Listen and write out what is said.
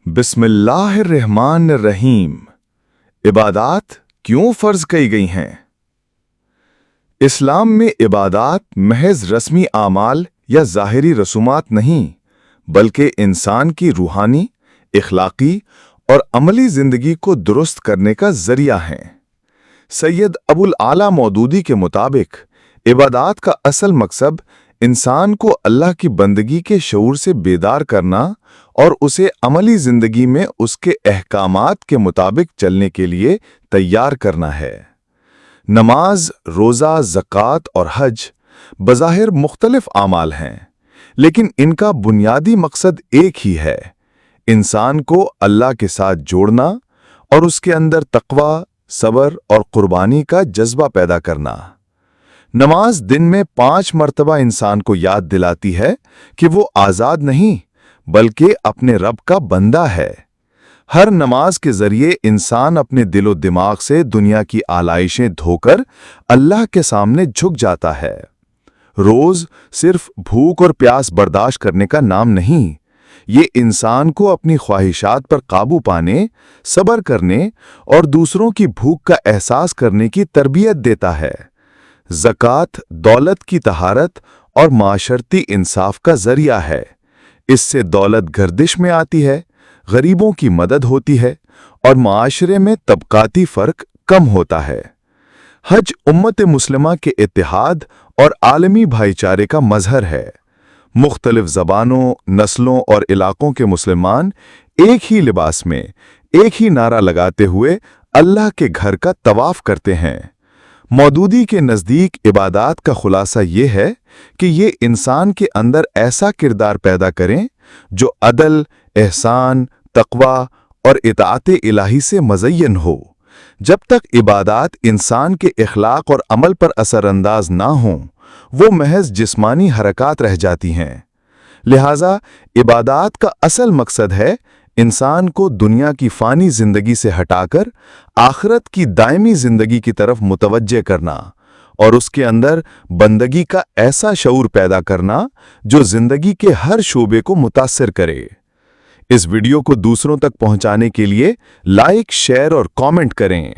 बिस्मिल्लाहिर्रहमानिर्रहीम। इबादात क्यों फ़र्ज की गई हैं? इस्लाम में इबादात महज रस्मी आमाल या ज़ाहिरी रसूमात नहीं, बल्कि इंसान की रूहानी, इखलाकी और अमली ज़िंदगी को दुरुस्त करने का ज़रिया हैं। सैयद अबुल आला मौदूदी के मुताबिक इबादात का असल मकसद इंसान को अल्लाह की बंदगी के शऊर से बेदार करना और उसे अमली ज़िंदगी में उसके अहकामात के मुताबिक चलने के लिए तैयार करना है। नमाज, रोज़ा, ज़कात और हज बज़ाहिर मुख्तलिफ आमाल हैं, लेकिन इनका बुनियादी मकसद एक ही है: इंसान को अल्लाह के साथ जोड़ना और उसके अंदर तक़वा, सब्र और कुर्बानी का जज्बा पैदा करना। नमाज दिन में 5 मरतबा इंसान को याद दिलाती है कि वो आज़ाद नहीं बल्कि अपने रब का बंदा है। हर नमाज के ज़रिए इंसान अपने दिलो दिमाग से दुनिया की आलाइशें धोकर अल्लाह के सामने झुक जाता है। रोज़ सिर्फ भूख और प्यास बर्दाश्त करने का नाम नहीं, ये इंसान को अपनी ख्वाहिशात पर काबू पाने, सब्र करने और दूसरों की भूख का एहसास करने की तरबियत देता है। ज़कात दौलत की तहारत और माशरती इंसाफ का ज़रिया है। इससे दौलत गर्दिश में आती है, गरीबों की मदद होती है और माशरे में तबकाती फ़र्क कम होता है। हज उम्मत मुस्लिमा के इत्तेहाद और आलमी भाईचारे का मज़हर है। मुख्तलिफ ज़बानों, नस्लों और इलाकों के मुसलमान एक ही लिबास में, एक ही नारा लगाते हुए अल्लाह के घर का तवाफ़ करते हैं। मौदूदी के नज़दीक इबादात का खुलासा ये है कि ये इंसान के अंदर ऐसा किरदार पैदा करें जो अदल, एहसान, तक़वा और इताअत इलाही से मज़य्यन हो। जब तक इबादात इंसान के इखलाक और अमल पर असरअंदाज ना हों, वो महज जिस्मानी हरकत रह जाती हैं। लिहाजा इबादात का असल मकसद है इंसान को दुनिया की फ़ानी ज़िंदगी से हटाकर आखिरत की दायमी ज़िंदगी की तरफ मुतवज्जे करना और उसके अंदर बंदगी का ऐसा शऊर पैदा करना जो ज़िंदगी के हर शोबे को मुतासिर करे। इस वीडियो को दूसरों तक पहुंचाने के लिए लाइक, शेयर और कमेंट करें।